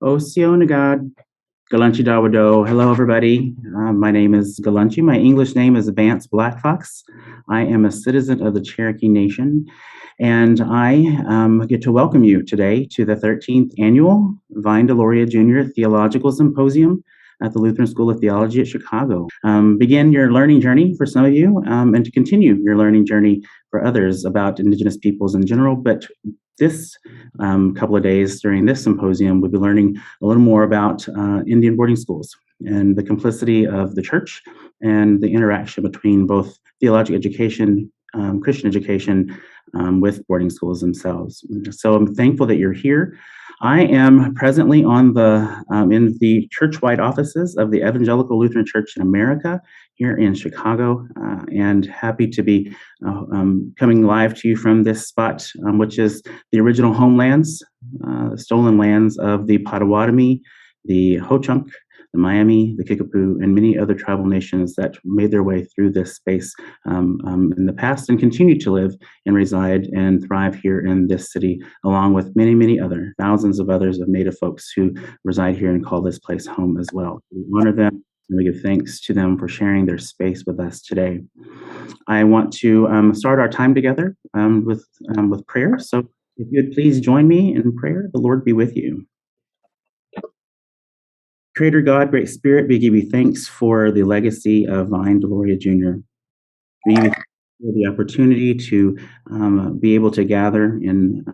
Osio Nagad, Galanchi Dawado. Hello, everybody. My name is Galanchi. My English name is Vance Black Fox. I am a citizen of the Cherokee Nation, and I get to welcome you today to the 13th Annual Vine Deloria Jr. Theological Symposium at the Lutheran School of Theology at Chicago. Begin your learning journey for some of you, and to continue your learning journey for others about Indigenous peoples in general, but this couple of days during this symposium, we'll be learning a little more about Indian boarding schools and the complicity of the church and the interaction between both theological education, Christian education, with boarding schools themselves. So I'm thankful that you're here. I am presently on in the church-wide offices of the Evangelical Lutheran Church in America here in Chicago, and happy to be coming live to you from this spot, which is the original homelands, the stolen lands of the Potawatomi, the Ho-Chunk, the Miami, the Kickapoo, and many other tribal nations that made their way through this space in the past and continue to live and reside and thrive here in this city, along with many, many other, thousands of others of Native folks who reside here and call this place home as well. We honor them and we give thanks to them for sharing their space with us today. I want to start our time together with prayer. So if you would please join me in prayer, the Lord be with you. Creator God, Great Spirit, we give you thanks for the legacy of Vine Deloria Jr. We give you for the opportunity to be able to gather in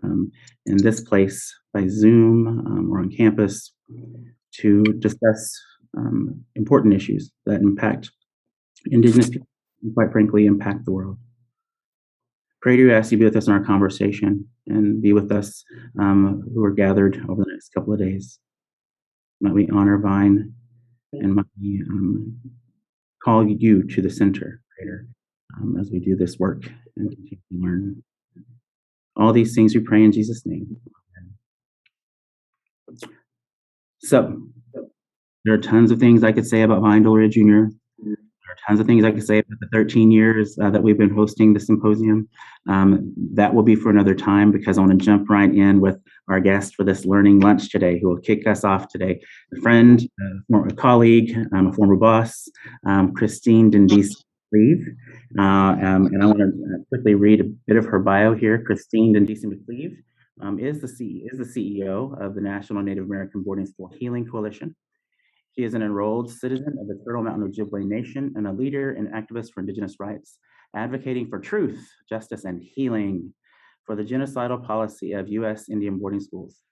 this place by Zoom or on campus to discuss important issues that impact Indigenous people and, quite frankly, impact the world. Pray to ask you to be with us in our conversation and be with us who are gathered over the next couple of days. Might we honor Vine and might we call you to the center, Creator, as we do this work and continue to learn. All these things we pray in Jesus' name. So, there are tons of things I could say about Vine Deloria Jr. There are tons of things I could say about the 13 years that we've been hosting the symposium. That will be for another time because I want to jump right in with our guest for this learning lunch today, who will kick us off today. A friend, a colleague, a former boss, Christine Dendise McCleave. And I want to quickly read a bit of her bio here. Christine Dendise McCleave is the CEO of the National Native American Boarding School Healing Coalition. She is an enrolled citizen of the Turtle Mountain Ojibwe Nation and a leader and activist for Indigenous rights, advocating for truth, justice, and healing for the genocidal policy of U.S. Indian boarding schools.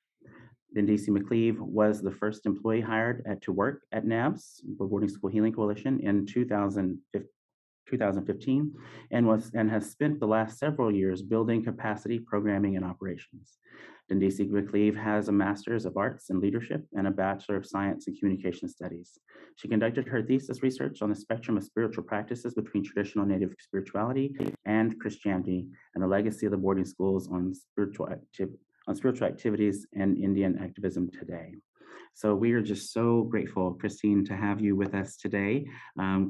Dendise McCleave was the first employee hired to work at NABS, the Boarding School Healing Coalition, in 2015, and has spent the last several years building capacity, programming, and operations. Dendise McCleave has a Master's of Arts in Leadership and a Bachelor of Science in Communication Studies. She conducted her thesis research on the spectrum of spiritual practices between traditional Native spirituality and Christianity and the legacy of the boarding schools on spiritual activities and Indian activism today. So we are just so grateful, Christine, to have you with us today.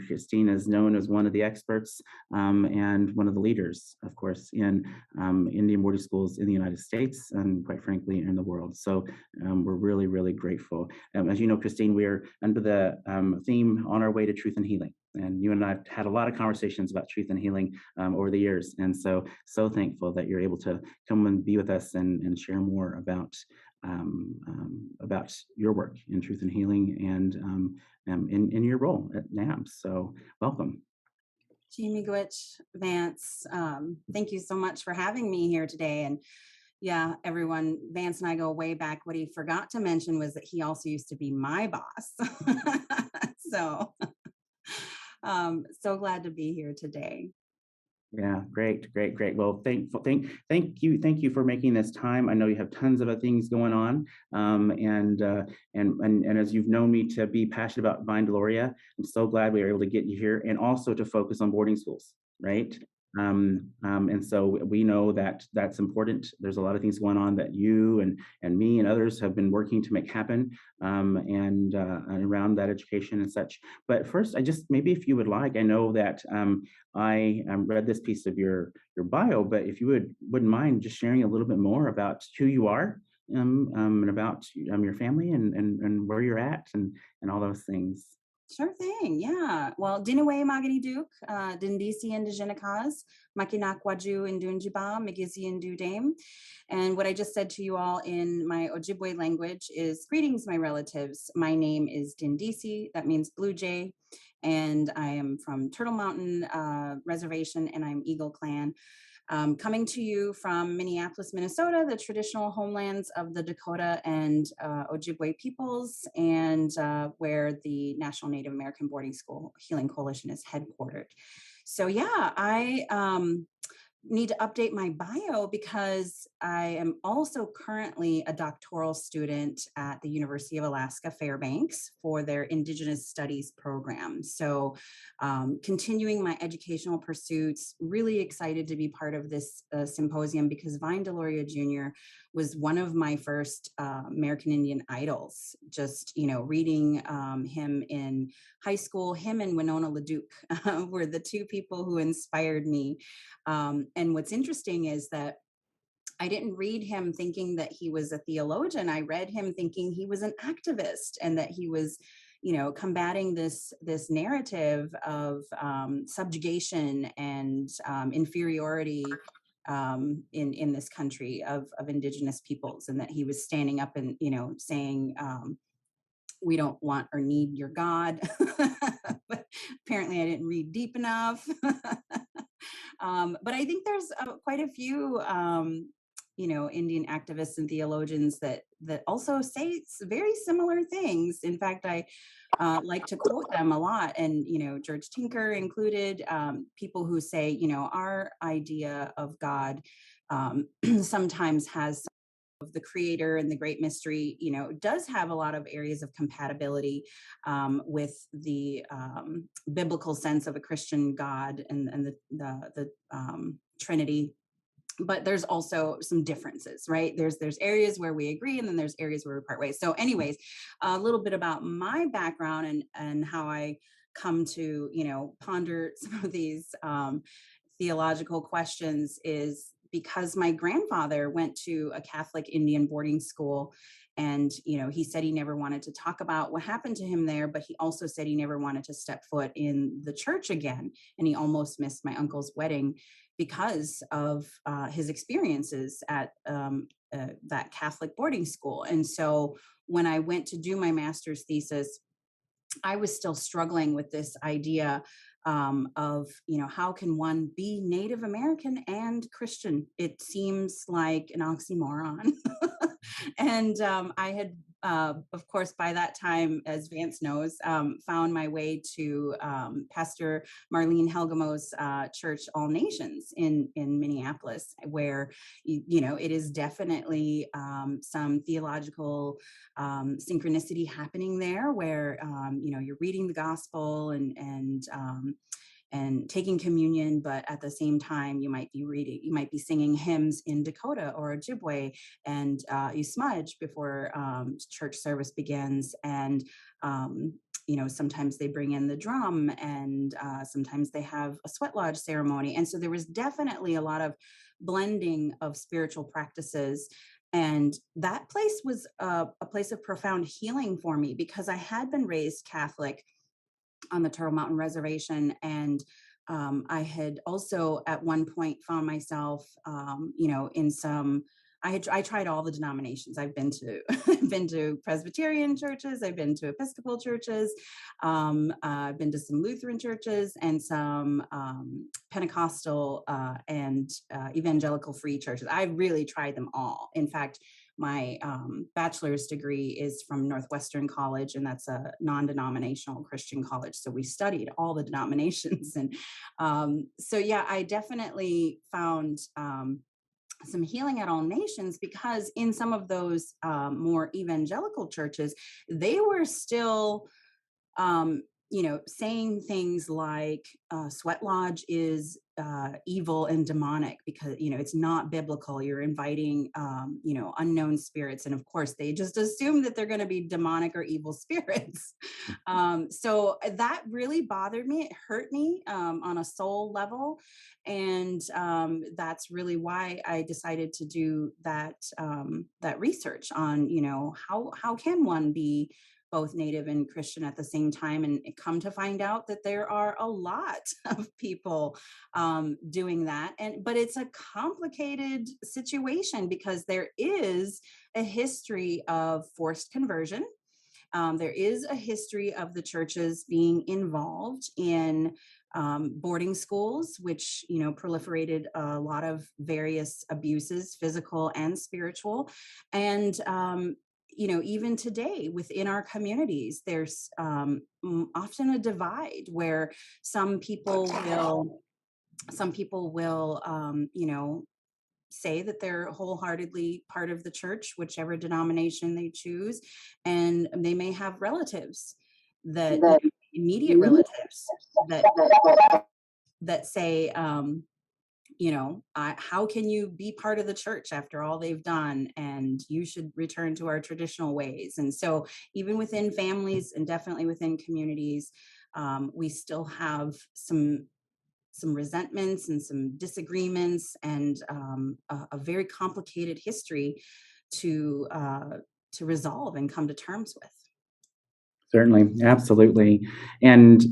Christine is known as one of the experts and one of the leaders, of course, in Indian boarding schools in the United States and, quite frankly, in the world. So we're really, really grateful. As you know, Christine, we are under the theme On Our Way to Truth and Healing. And you and I have had a lot of conversations about truth and healing over the years. And so thankful that you're able to come and be with us and share more about your work in truth and healing and in your role at NABS. So welcome. Jamie Gwitch, Vance, thank you so much for having me here today. And yeah, everyone, Vance and I go way back. What he forgot to mention was that he also used to be my boss. So glad to be here today. Yeah, great. Well, thank you for making this time. I know you have tons of other things going on, and as you've known me to be passionate about Vine Deloria, I'm so glad we were able to get you here, and also to focus on boarding schools, right? And so we know that that's important. There's a lot of things going on that you and me and others have been working to make happen, and around that education and such. But first, maybe if you would like, I know that I read this piece of your bio, but if you wouldn't mind just sharing a little bit more about who you are, and about your family and where you're at and all those things. Sure thing. Yeah. Well, Dinaway Magadi Duke, Dindisi Indigenicas, Makinakwaju Indunjiba, Migizi Indudame. And what I just said to you all in my Ojibwe language is greetings, my relatives. My name is Dindisi. That means blue jay. And I am from Turtle Mountain Reservation, and I'm Eagle Clan. Coming to you from Minneapolis, Minnesota, the traditional homelands of the Dakota and Ojibwe peoples, and where the National Native American Boarding School Healing Coalition is headquartered. So yeah, I need to update my bio because I am also currently a doctoral student at the University of Alaska Fairbanks for their Indigenous Studies program. So continuing my educational pursuits, really excited to be part of this symposium because Vine Deloria Jr. was one of my first American Indian idols. Just, reading him in high school, him and Winona LaDuke were the two people who inspired me. And what's interesting is that I didn't read him thinking that he was a theologian. I read him thinking he was an activist and that he was, combating this narrative of subjugation and inferiority in this country of indigenous peoples, and that he was standing up and saying we don't want or need your God. But apparently I didn't read deep enough. But I think there's quite a few, Indian activists and theologians that also say very similar things. In fact, I like to quote them a lot, and George Tinker included, people who say, our idea of God sometimes has of the creator and the great mystery, does have a lot of areas of compatibility with the biblical sense of a Christian God and the Trinity. But there's also some differences, right? There's areas where we agree, and then there's areas where we part ways. So, anyways, a little bit about my background and how I come to ponder some of these theological questions is because my grandfather went to a Catholic Indian boarding school, and he said he never wanted to talk about what happened to him there, but he also said he never wanted to step foot in the church again, and he almost missed my uncle's wedding because of his experiences at that Catholic boarding school. And so when I went to do my master's thesis, I was still struggling with this idea of, how can one be Native American and Christian? It seems like an oxymoron. And I had, of course, by that time, as Vance knows, found my way to Pastor Marlene Helgamo's church, All Nations in Minneapolis, where, it is definitely some theological synchronicity happening there, where, you're reading the gospel and taking communion, but at the same time, you might be singing hymns in Dakota or Ojibwe, and you smudge before church service begins. And sometimes they bring in the drum, and sometimes they have a sweat lodge ceremony. And so there was definitely a lot of blending of spiritual practices. And that place was a place of profound healing for me because I had been raised Catholic on the Turtle Mountain Reservation. And I had also at one point found myself, in some, I tried all the denominations. I've been to, I've been to Presbyterian churches. I've been to Episcopal churches. I've been to some Lutheran churches and some Pentecostal and evangelical free churches. I really tried them all. In fact, my bachelor's degree is from Northwestern College, and that's a non-denominational Christian college. So we studied all the denominations. And so, yeah, I definitely found some healing at All Nations because in some of those more evangelical churches, they were still saying things like sweat lodge is evil and demonic because, it's not biblical. You're inviting, unknown spirits. And of course, they just assume that they're going to be demonic or evil spirits. So that really bothered me. It hurt me on a soul level. And that's really why I decided to do that, that research on, how can one be both Native and Christian at the same time, and come to find out that there are a lot of people doing that. But it's a complicated situation because there is a history of forced conversion. There is a history of the churches being involved in boarding schools, which proliferated a lot of various abuses, physical and spiritual, and even today within our communities, there's often a divide where some people will, say that they're wholeheartedly part of the church, whichever denomination they choose, and they may have relatives that immediate relatives that say, how can you be part of the church after all they've done? And you should return to our traditional ways. And so even within families and definitely within communities, we still have some resentments and some disagreements and a very complicated history to resolve and come to terms with. Certainly, absolutely. And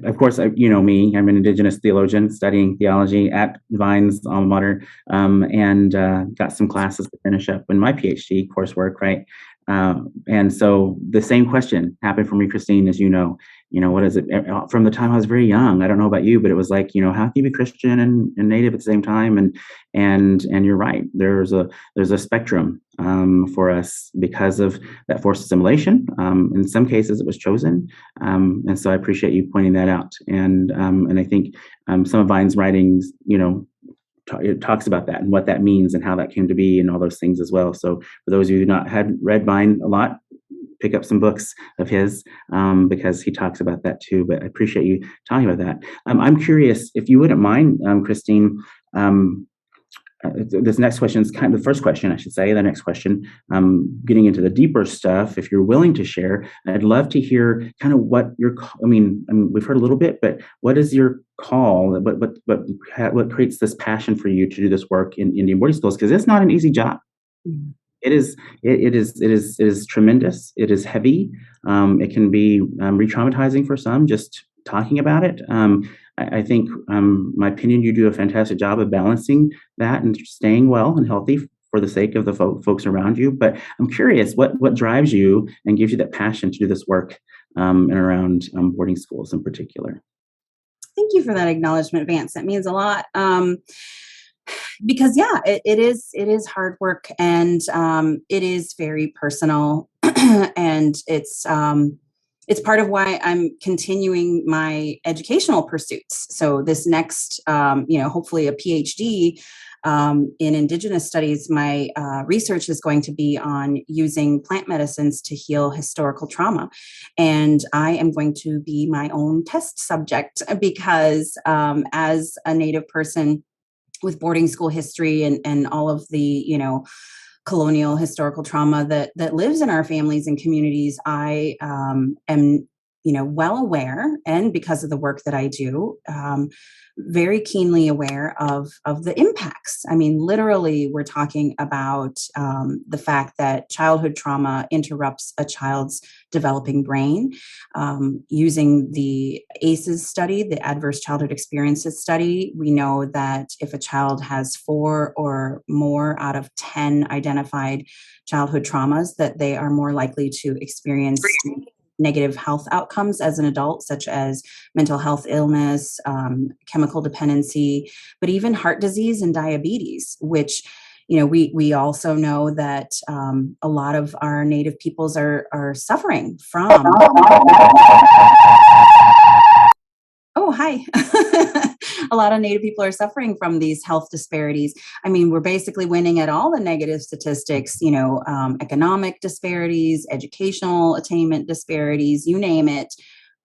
of course, me, I'm an Indigenous theologian studying theology at Vine's alma mater, and got some classes to finish up in my PhD coursework, right? And so the same question happened for me, Christine, as what is it? From the time I was very young, I don't know about you, but it was like, how can you be Christian and Native at the same time? And you're right. There's a spectrum for us because of that forced assimilation. In some cases, it was chosen, and so I appreciate you pointing that out. And I think some of Vine's writings, it talks about that and what that means and how that came to be and all those things as well. So for those of you who had read Vine a lot, pick up some books of his because he talks about that too. But I appreciate you talking about that. I'm curious if you wouldn't mind, Christine. This next question is kind of the first question, I should say. The next question, getting into the deeper stuff, if you're willing to share, I'd love to hear kind of what your, we've heard a little bit, but what is your call? What creates this passion for you to do this work in Indian boarding schools? Because it's not an easy job. Mm-hmm. It is tremendous. It is heavy. It can be re-traumatizing for some, just talking about it. I think, my opinion, you do a fantastic job of balancing that and staying well and healthy for the sake of the folks around you. But I'm curious, what drives you and gives you that passion to do this work and around boarding schools in particular? Thank you for that acknowledgement, Vance. That means a lot. Because it is hard work, and it is very personal, and it's part of why I'm continuing my educational pursuits. So this next, hopefully a PhD in Indigenous studies, my research is going to be on using plant medicines to heal historical trauma. And I am going to be my own test subject because as a Native person with boarding school history and all of the, colonial historical trauma that lives in our families and communities, I am, well aware, and because of the work that I do, very keenly aware of the impacts. I mean, literally, we're talking about the fact that childhood trauma interrupts a child's developing brain. Using the ACEs study, the Adverse Childhood Experiences study, we know that if a child has 4 or more out of 10 identified childhood traumas, that they are more likely to experience negative health outcomes as an adult, such as mental health illness, chemical dependency, but even heart disease and diabetes, which, we also know that a lot of our Native peoples are suffering from. Oh, hi. a lot of Native people are suffering from these health disparities. I mean, we're basically winning at all the negative statistics, economic disparities, educational attainment disparities, you name it.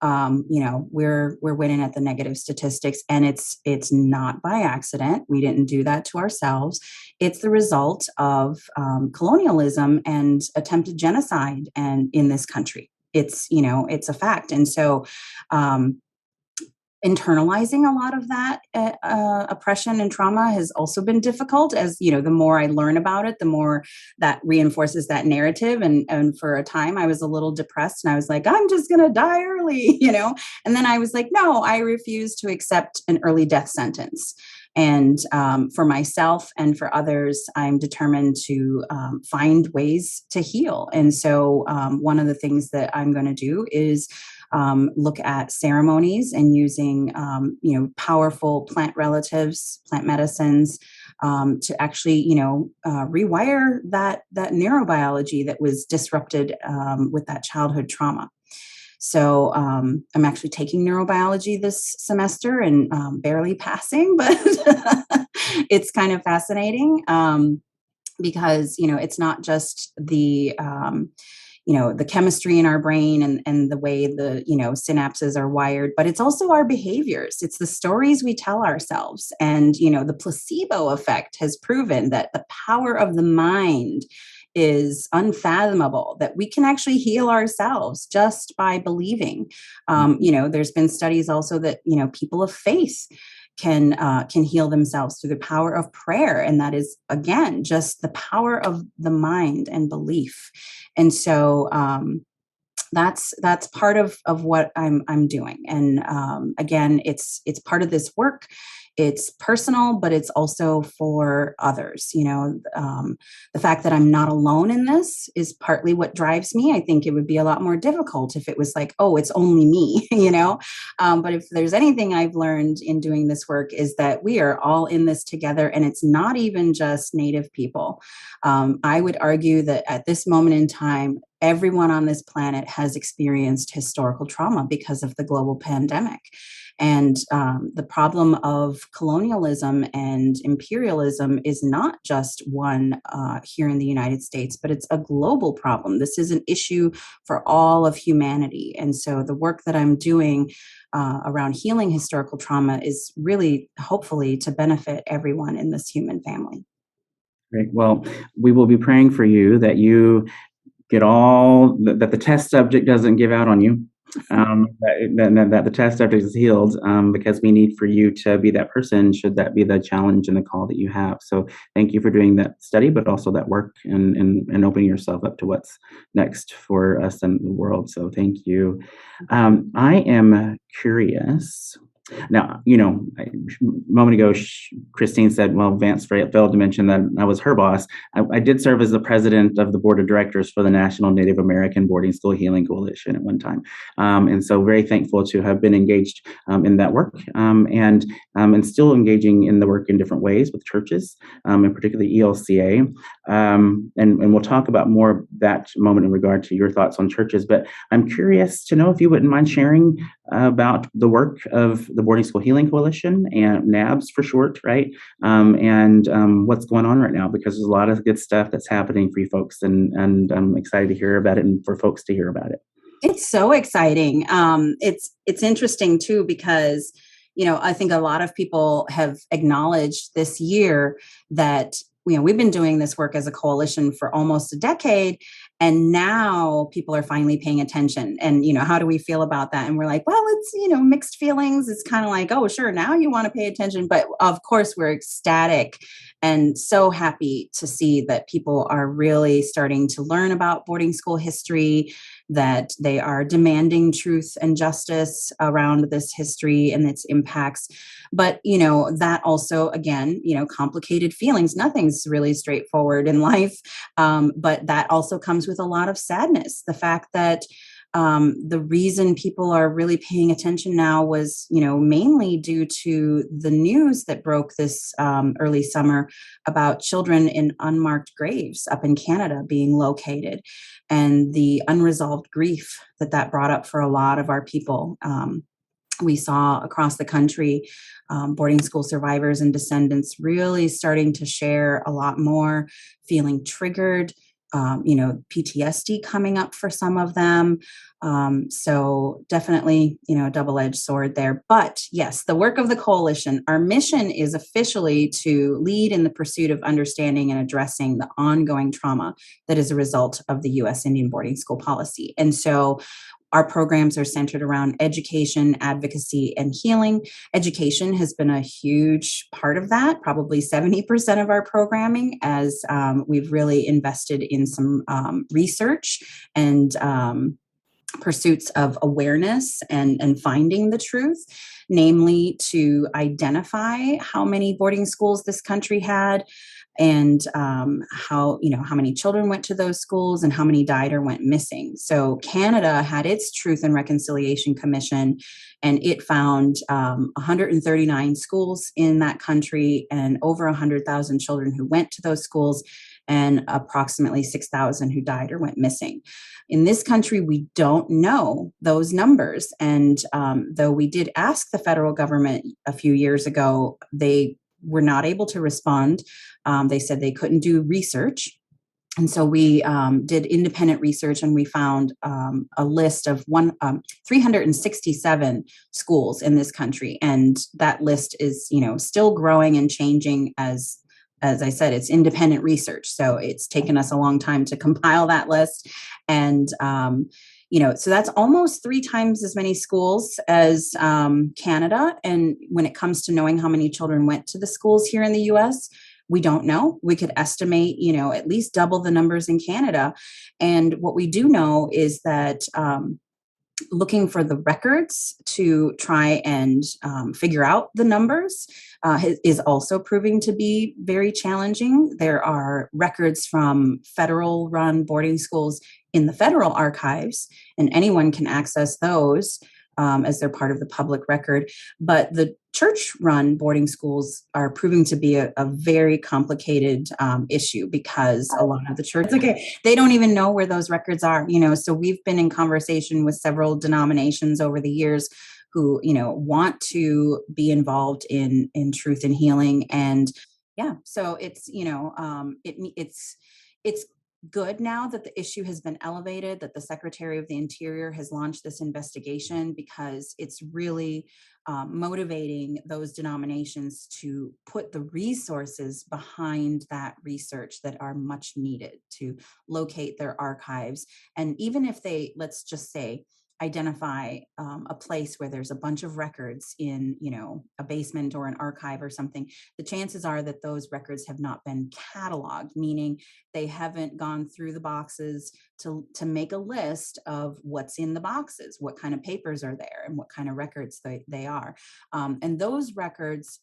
We're winning at the negative statistics, and it's not by accident. We didn't do that to ourselves. It's the result of colonialism and attempted genocide and in this country. It's a fact. And so internalizing a lot of that oppression and trauma has also been difficult. As the more I learn about it, the more that reinforces that narrative. And for a time I was a little depressed, and I was like, I'm just gonna die early. And then I was like, no, I refuse to accept an early death sentence. And for myself and for others, I'm determined to find ways to heal. And so one of the things that I'm going to do is look at ceremonies and using, powerful plant relatives, plant medicines, to actually, rewire that neurobiology that was disrupted with that childhood trauma. So I'm actually taking neurobiology this semester and barely passing, but it's kind of fascinating because, it's not just the chemistry in our brain and the way the, synapses are wired, but it's also our behaviors. It's the stories we tell ourselves. And, the placebo effect has proven that the power of the mind is unfathomable, that we can actually heal ourselves just by believing. There's been studies also that, people of faith can heal themselves through the power of prayer. And that is, again, just the power of the mind and belief. And so that's part of what I'm doing. And again, it's part of this work. It's personal, but it's also for others. The fact that I'm not alone in this is partly what drives me. I think it would be a lot more difficult if it was like, oh, it's only me, but if there's anything I've learned in doing this work is that we are all in this together, and it's not even just Native people. I would argue that at this moment in time, everyone on this planet has experienced historical trauma because of the global pandemic. And the problem of colonialism and imperialism is not just one here in the United States, but it's a global problem. This is an issue for all of humanity. And so the work that I'm doing around healing historical trauma is really, hopefully, to benefit everyone in this human family. Great. Well, we will be praying for you that you get that the test subject doesn't give out on you, that the test subject is healed, because we need for you to be that person, should that be the challenge and the call that you have. So thank you for doing that study, but also that work and opening yourself up to what's next for us in the world. So thank you. I am curious. Now, a moment ago, Christine said, well, Vance failed to mention that I was her boss. I did serve as the president of the board of directors for the National Native American Boarding School Healing Coalition at one time. And so very thankful to have been engaged in that work, and still engaging in the work in different ways with churches, and particularly ELCA. And we'll talk about more that moment in regard to your thoughts on churches. But I'm curious to know if you wouldn't mind sharing about the work of the Boarding School Healing Coalition, and NABS for short, right? And what's going on right now, because there's a lot of good stuff that's happening for you folks, and I'm excited to hear about it and for folks to hear about it. It's so exciting. It's interesting too, because I think a lot of people have acknowledged this year that we've been doing this work as a coalition for almost a decade, and now people are finally paying attention. And how do we feel about that? And we're like, well, it's mixed feelings. It's kind of like, oh, sure, now you want to pay attention, but of course we're ecstatic and so happy to see that people are really starting to learn about boarding school history, that they are demanding truth and justice around this history and its impacts. But, that also, again, complicated feelings. Nothing's really straightforward in life. But that also comes with a lot of sadness. The fact that the reason people are really paying attention now was, mainly due to the news that broke this early summer about children in unmarked graves up in Canada being located, and the unresolved grief that brought up for a lot of our people. we saw across the country boarding school survivors and descendants really starting to share a lot more, feeling triggered, PTSD coming up for some of them. So definitely, a double-edged sword there. But yes, the work of the coalition, our mission is officially to lead in the pursuit of understanding and addressing the ongoing trauma that is a result of the U.S. Indian boarding school policy. And so our programs are centered around education, advocacy, and healing. Education has been a huge part of that, probably 70% of our programming, as we've really invested in some research and pursuits of awareness and finding the truth, namely to identify how many boarding schools this country had, and how many children went to those schools and how many died or went missing. So Canada had its Truth and Reconciliation Commission, and it found 139 schools in that country and over 100,000 children who went to those schools and approximately 6,000 who died or went missing. In this country, we don't know those numbers. And though we did ask the federal government a few years ago, they were not able to respond. They said they couldn't do research. And so we did independent research, and we found a list of 367 schools in this country. And that list is, still growing and changing as I said, it's independent research. So it's taken us a long time to compile that list. And, so that's almost 3 times as many schools as Canada. And when it comes to knowing how many children went to the schools here in the US, we don't know. We could estimate, at least double the numbers in Canada. And what we do know is that looking for the records to try and figure out the numbers is also proving to be very challenging. There are records from federal run boarding schools in the federal archives, and anyone can access those as they're part of the public record. But the church-run boarding schools are proving to be a very complicated issue, because a lot of the churches, they don't even know where those records are. So we've been in conversation with several denominations over the years who, want to be involved in truth and healing. And yeah, so it's, it's good now that the issue has been elevated, that the Secretary of the Interior has launched this investigation, because it's really motivating those denominations to put the resources behind that research that are much needed to locate their archives. And even if they, let's just say, identify a place where there's a bunch of records in, a basement or an archive or something, the chances are that those records have not been cataloged, meaning they haven't gone through the boxes to make a list of what's in the boxes, what kind of papers are there, and what kind of records they are. And those records,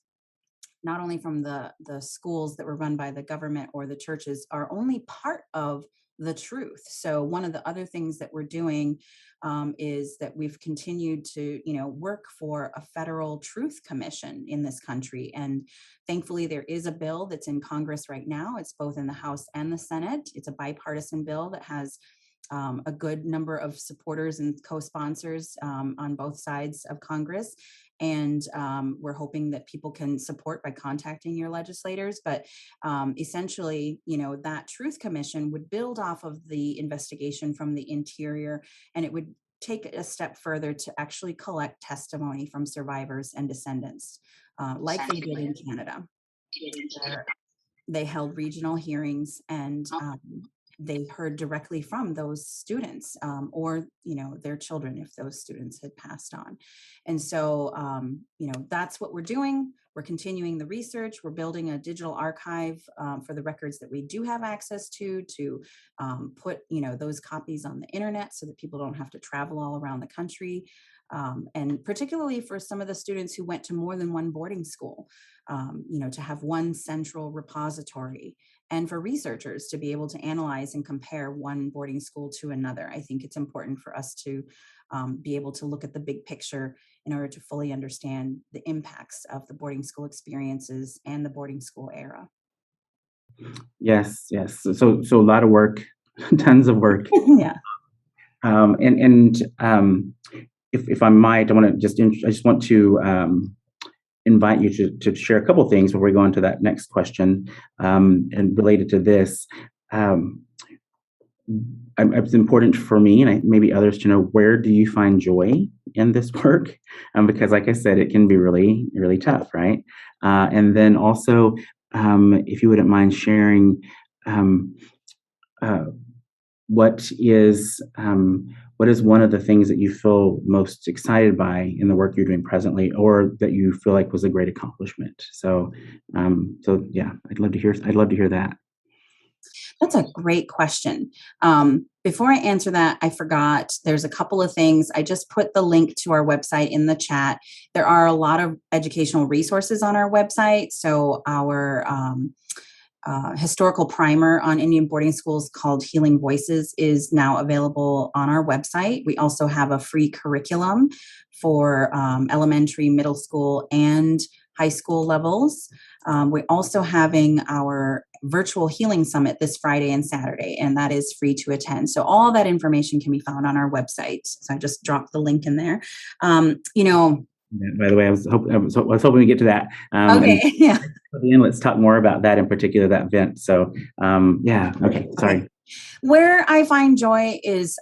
not only from the schools that were run by the government or the churches, are only part of the truth. So one of the other things that we're doing is that we've continued to, work for a federal truth commission in this country. And thankfully, there is a bill that's in Congress right now. It's both in the House and the Senate. It's a bipartisan bill that has a good number of supporters and co-sponsors on both sides of Congress. And we're hoping that people can support by contacting your legislators. But essentially, that Truth Commission would build off of the investigation from the Interior, and it would take a step further to actually collect testimony from survivors and descendants, like they did in Canada. They held regional hearings, and they heard directly from those students or their children if those students had passed on. And so that's what we're doing. We're continuing the research. We're building a digital archive for the records that we do have access to put those copies on the internet so that people don't have to travel all around the country. And particularly for some of the students who went to more than one boarding school, to have one central repository, and for researchers to be able to analyze and compare one boarding school to another. I think it's important for us to be able to look at the big picture in order to fully understand the impacts of the boarding school experiences and the boarding school era. Yes. So a lot of work, tons of work. Yeah. And if I might, I just want to invite you to share a couple things before we go on to that next question, and related to this. Um, it's important for me and maybe others to know, where do you find joy in this work? Because, like I said, it can be really, really tough, right? And then also, if you wouldn't mind sharing, um, uh, what is one of the things that you feel most excited by in the work you're doing presently, or that you feel like was a great accomplishment? So yeah, I'd love to hear that. That's a great question. Before I answer that, I forgot there's a couple of things. I just put the link to our website in the chat. There are a lot of educational resources on our website. So our historical primer on Indian boarding schools called Healing Voices is now available on our website. We also have a free curriculum for elementary, middle school, and high school levels. We're also having our virtual healing summit this Friday and Saturday, and that is free to attend. So all that information can be found on our website. So I just dropped the link in there. You know, Yeah, by the way, I was hoping we get to that. okay, And yeah. at the end, let's talk more about that, in particular, that event. So, yeah, okay, Okay. sorry. Where I find joy is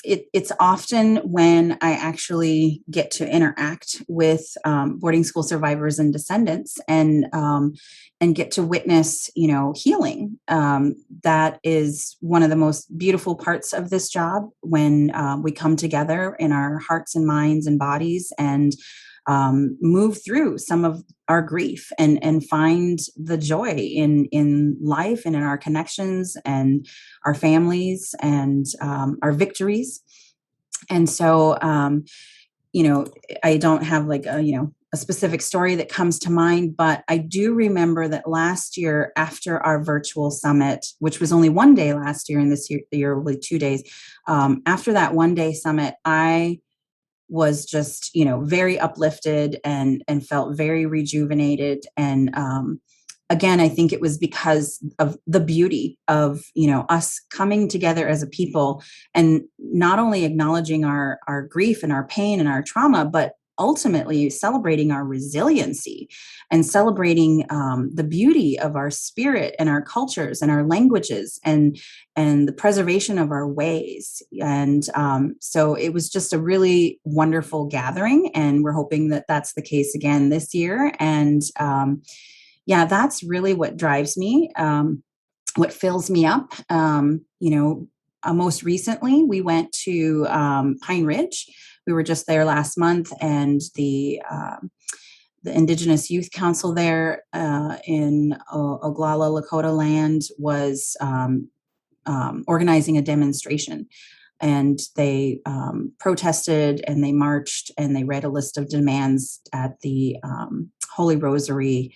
it's often when I actually get to interact with boarding school survivors and descendants, and get to witness, healing. That is one of the most beautiful parts of this job, when we come together in our hearts and minds and bodies, and move through some of our grief, and find the joy in life and in our connections and our families, and our victories. And so, I don't have like a specific story that comes to mind, but I do remember that last year, after our virtual summit, which was only one day last year, and this year the year will be 2 days, after that one day summit, I was just very uplifted, and felt very rejuvenated. And again, I think it was because of the beauty of us coming together as a people, and not only acknowledging our grief and our pain and our trauma, but ultimately celebrating our resiliency, and celebrating the beauty of our spirit and our cultures and our languages, and the preservation of our ways. And so it was just a really wonderful gathering, and we're hoping that that's the case again this year. And yeah, that's really what drives me, what fills me up. Most recently, we went to Pine Ridge. We were just there last month, and the Indigenous Youth Council there in Oglala Lakota land was organizing a demonstration. And they protested, and they marched, and they read a list of demands at the Holy Rosary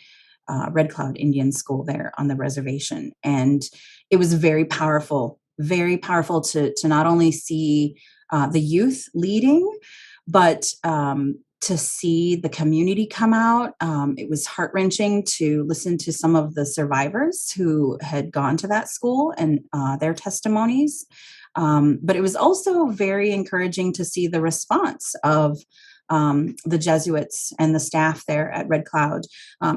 Red Cloud Indian School there on the reservation. And it was very powerful to not only see the youth leading, but to see the community come out. It was heart-wrenching to listen to some of the survivors who had gone to that school, and their testimonies. But it was also very encouraging to see the response of the Jesuits and the staff there at Red Cloud,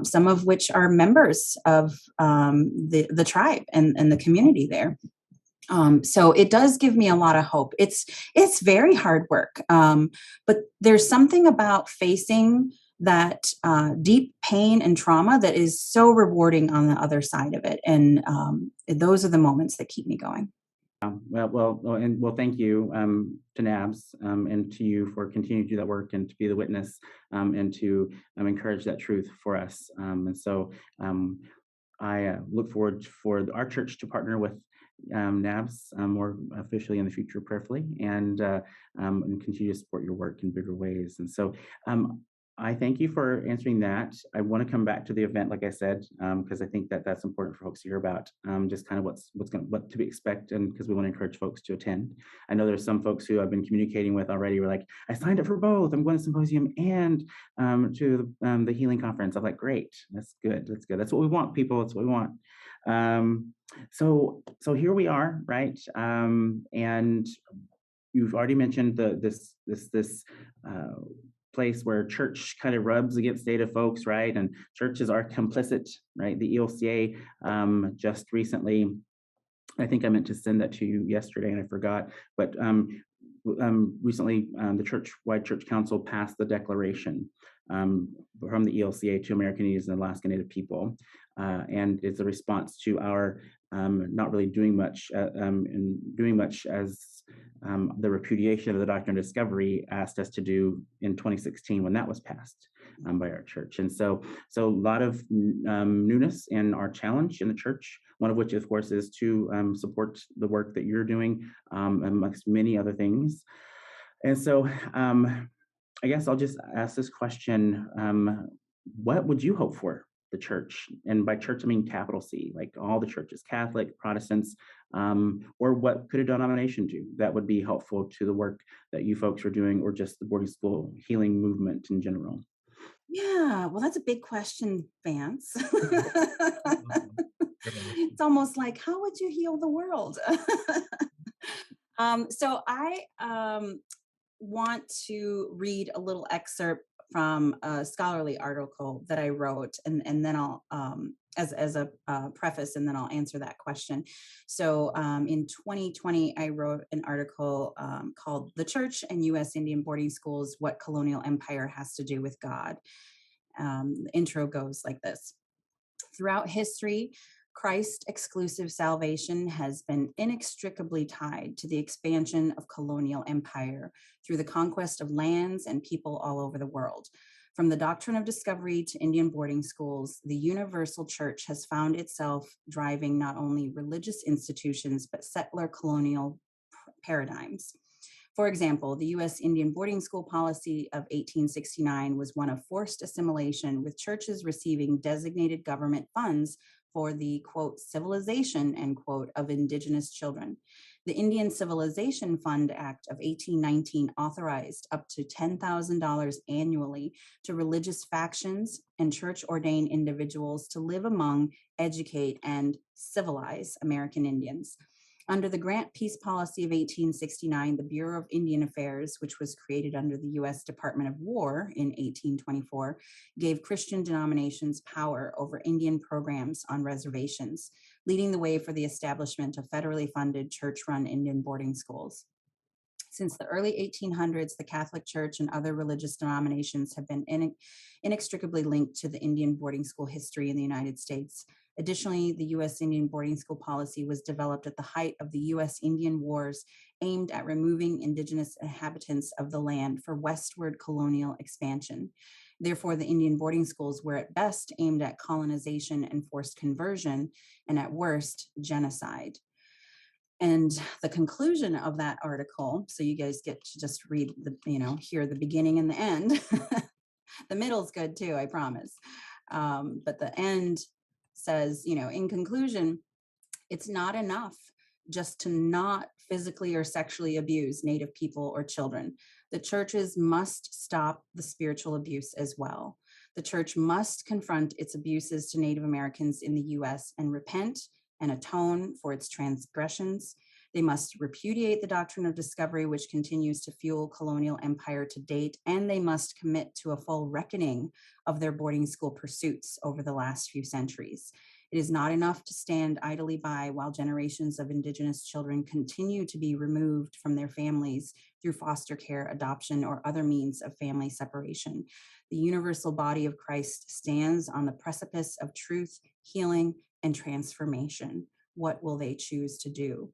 some of which are members of the tribe and the community there. So it does give me a lot of hope. It's very hard work, but there's something about facing that deep pain and trauma that is so rewarding on the other side of it. And those are the moments that keep me going. Thank you to NABS, and to you for continuing to do that work, and to be the witness, and to encourage that truth for us. I look forward for our church to partner with NABS more officially in the future, prayerfully, and continue to support your work in bigger ways. And so I thank you for answering that. I want to come back to the event, like I said, because I think that that's important for folks to hear about, just kind of what to be expect, and because we want to encourage folks to attend. I know there's some folks who I've been communicating with already. We're like, I signed up for both. I'm going to Symposium and to the healing conference. I'm like, great, that's good. That's good. That's what we want, people. That's what we want. So here we are, right? And you've already mentioned this place where church kind of rubs against Native folks, right? And churches are complicit, right? The ELCA just recently, I think I meant to send that to you yesterday and I forgot, but recently the Church-wide Church Council passed the declaration from the ELCA to American Indians and Alaska Native people. And it's a response to our not really doing much as the repudiation of the Doctrine of Discovery asked us to do in 2016 when that was passed by our church. And so a lot of newness in our challenge in the church, one of which, of course, is to support the work that you're doing, amongst many other things. And so I guess I'll just ask this question. What would you hope for the church? And by church, I mean capital C, like all the churches, Catholic, Protestants, or what could a denomination do that would be helpful to the work that you folks are doing, or just the boarding school healing movement in general? Yeah, well, that's a big question, Vance. It's almost like, how would you heal the world? So I want to read a little excerpt from a scholarly article that I wrote, and then I'll as a preface, and then I'll answer that question. So in 2020, I wrote an article called "The Church and U.S. Indian Boarding Schools: What Colonial Empire Has to Do with God." The intro goes like this. Throughout history, Christ exclusive salvation has been inextricably tied to the expansion of colonial empire through the conquest of lands and people all over the world. From the doctrine of discovery to Indian boarding schools, the universal church has found itself driving not only religious institutions, but settler colonial paradigms. For example, the U.S. Indian boarding school policy of 1869 was one of forced assimilation, with churches receiving designated government funds for the, quote, civilization, end quote, of indigenous children. The Indian Civilization Fund Act of 1819 authorized up to $10,000 annually to religious factions and church-ordained individuals to live among, educate, and civilize American Indians. Under the Grant Peace Policy of 1869, the Bureau of Indian Affairs, which was created under the U.S. Department of War in 1824, gave Christian denominations power over Indian programs on reservations, leading the way for the establishment of federally funded church-run Indian boarding schools. Since the early 1800s, the Catholic Church and other religious denominations have been inextricably linked to the Indian boarding school history in the United States. Additionally, the U.S. Indian boarding school policy was developed at the height of the U.S. Indian Wars, aimed at removing indigenous inhabitants of the land for westward colonial expansion. Therefore, the Indian boarding schools were at best aimed at colonization and forced conversion, and at worst, genocide. And the conclusion of that article, so you guys get to just read hear the beginning and the end. The middle's good too, I promise. But the end says, in conclusion, it's not enough just to not physically or sexually abuse Native people or children. The churches must stop the spiritual abuse as well. The church must confront its abuses to Native Americans in the U.S. and repent and atone for its transgressions. They must repudiate the doctrine of discovery, which continues to fuel colonial empire to date, and they must commit to a full reckoning of their boarding school pursuits over the last few centuries. It is not enough to stand idly by while generations of Indigenous children continue to be removed from their families through foster care, adoption, or other means of family separation. The universal body of Christ stands on the precipice of truth, healing, and transformation. What will they choose to do?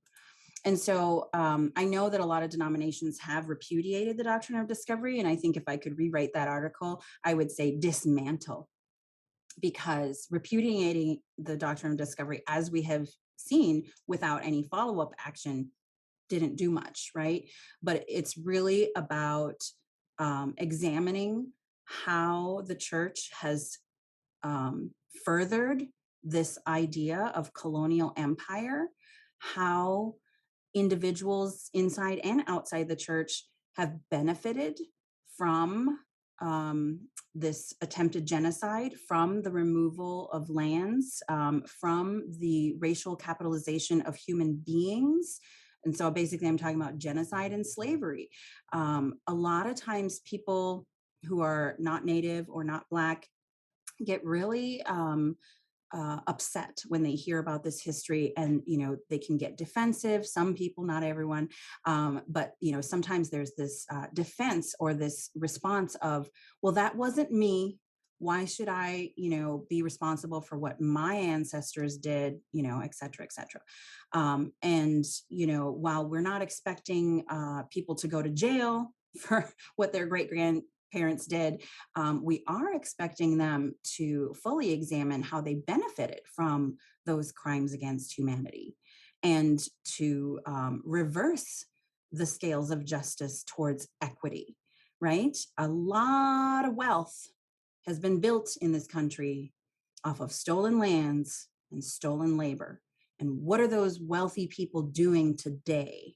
And so I know that a lot of denominations have repudiated the doctrine of discovery. And I think if I could rewrite that article, I would say dismantle, because repudiating the doctrine of discovery, as we have seen, without any follow-up action, didn't do much, right? But it's really about examining how the church has furthered this idea of colonial empire, how individuals inside and outside the church have benefited from this attempted genocide, from the removal of lands, from the racial capitalization of human beings, And so basically I'm talking about genocide and slavery. A lot of times people who are not Native or not Black get really upset when they hear about this history, and they can get defensive. Some people, not everyone, but sometimes there's this defense or this response of, well, that wasn't me. Why should I be responsible for what my ancestors did, et cetera, et cetera. And while we're not expecting people to go to jail for what their great grandparents did, we are expecting them to fully examine how they benefited from those crimes against humanity, and to reverse the scales of justice towards equity, right? A lot of wealth has been built in this country off of stolen lands and stolen labor. And what are those wealthy people doing today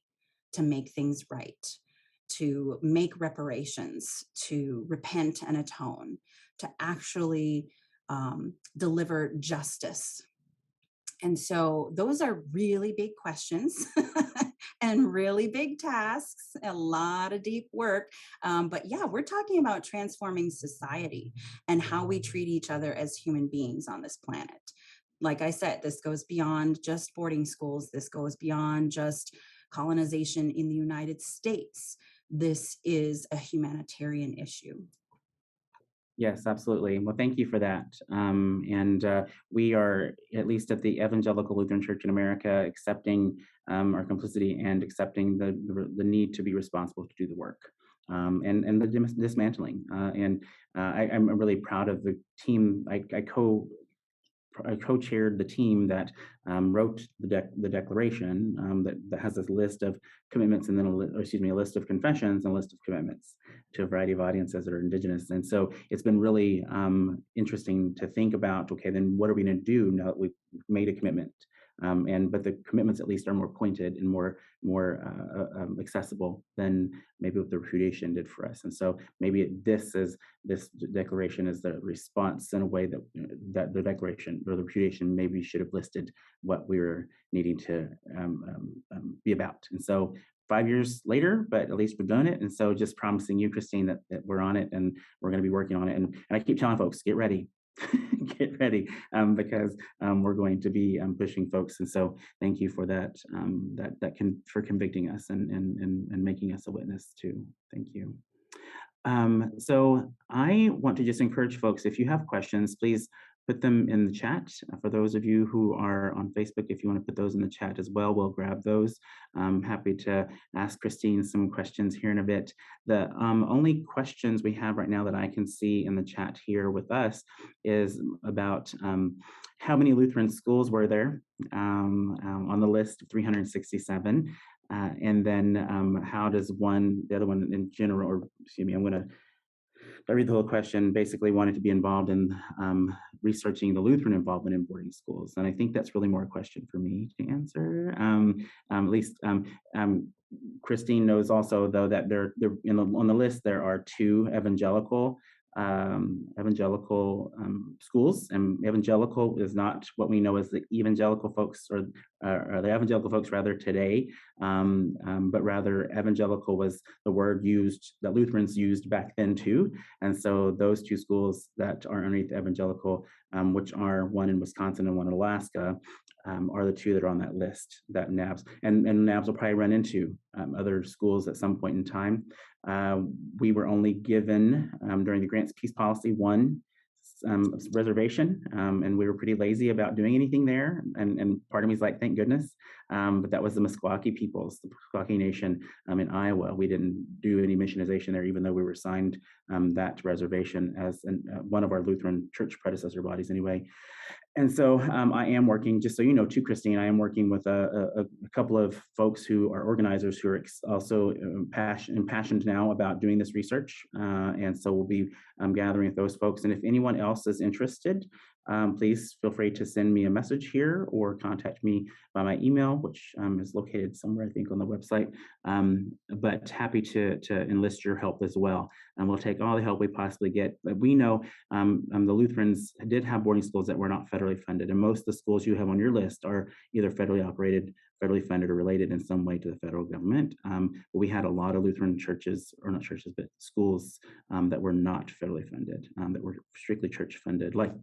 to make things right? To make reparations, to repent and atone, to actually deliver justice. And so those are really big questions and really big tasks, a lot of deep work. But yeah, we're talking about transforming society and how we treat each other as human beings on this planet. Like I said, this goes beyond just boarding schools. This goes beyond just colonization in the United States. This is a humanitarian issue. Yes, absolutely. Well, thank you for that. And we are, at least at the Evangelical Lutheran Church in America, accepting our complicity and accepting the need to be responsible to do the work, and the dismantling. I'm really proud of the team. I co-chaired the team that wrote the declaration that has this list of commitments, and then a list of confessions and a list of commitments to a variety of audiences that are Indigenous. And so it's been really interesting to think about, okay, then what are we going to do now that we've made a commitment? But the commitments at least are more pointed and more accessible than maybe what the repudiation did for us. And so maybe this declaration is the response in a way that the declaration or the repudiation maybe should have listed what we were needing to be about. And so 5 years later, but at least we've done it. And so just promising you, Christine, that we're on it and we're going to be working on it. And I keep telling folks, get ready. Get ready, because we're going to be pushing folks. And so thank you for that, for convicting us and making us a witness too. Thank you. So I want to just encourage folks, if you have questions, please put them in the chat. For those of you who are on Facebook, if you want to put those in the chat as well, we'll grab those. I'm happy to ask Christine some questions here in a bit. The only questions we have right now that I can see in the chat here with us is about how many Lutheran schools were there on the list of 367. And then how does the other one in general, or excuse me, I read the whole question, basically wanted to be involved in researching the Lutheran involvement in boarding schools. And I think that's really more a question for me to answer. At least Christine knows also, though, that on the list, there are 2 evangelical schools, and evangelical is not what we know as the evangelical folks, or the evangelical folks rather today, but rather evangelical was the word used that Lutherans used back then too. And so those 2 schools that are underneath evangelical, which are one in Wisconsin and one in Alaska, are the 2 that are on that list that NABS, and NABS will probably run into other schools at some point in time. We were only given, during the Grants Peace Policy, 1 reservation, and we were pretty lazy about doing anything there. And part of me is like, thank goodness. But that was the Meskwaki peoples, the Meskwaki Nation in Iowa. We didn't do any missionization there, even though we were assigned that reservation as one of our Lutheran church predecessor bodies anyway. And so I am working, just so you know too, Christine, I am working with a couple of folks who are organizers who are also impassioned now about doing this research. And so we'll be gathering with those folks. And if anyone else is interested, please feel free to send me a message here or contact me by my email, which is located somewhere, I think, on the website. But happy to enlist your help as well. And we'll take all the help we possibly get. But we know the Lutherans did have boarding schools that were not federally funded. And most of the schools you have on your list are either federally operated federally funded or related in some way to the federal government. But we had a lot of Lutheran churches, or not churches, but schools that were not federally funded, that were strictly church funded, like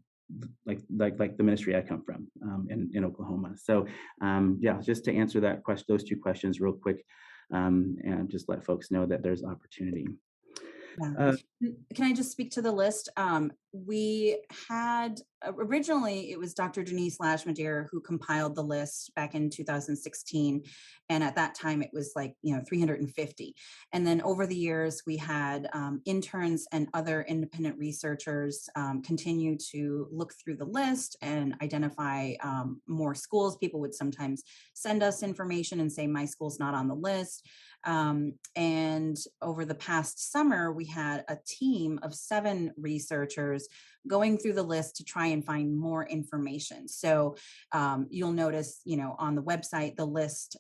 the ministry I come from in Oklahoma. So yeah, just to answer that question, those two questions real quick, and just let folks know that there's opportunity. Yeah. Uh, Can I just speak to the list? We had originally it was Dr. Denise Lashmadeer who compiled the list back in 2016, and at that time it was like 350. And then over the years we had interns and other independent researchers continue to look through the list and identify more schools. People would sometimes send us information and say my school's not on the list. And over the past summer, we had a team of 7 researchers going through the list to try and find more information. So you'll notice, on the website, the list,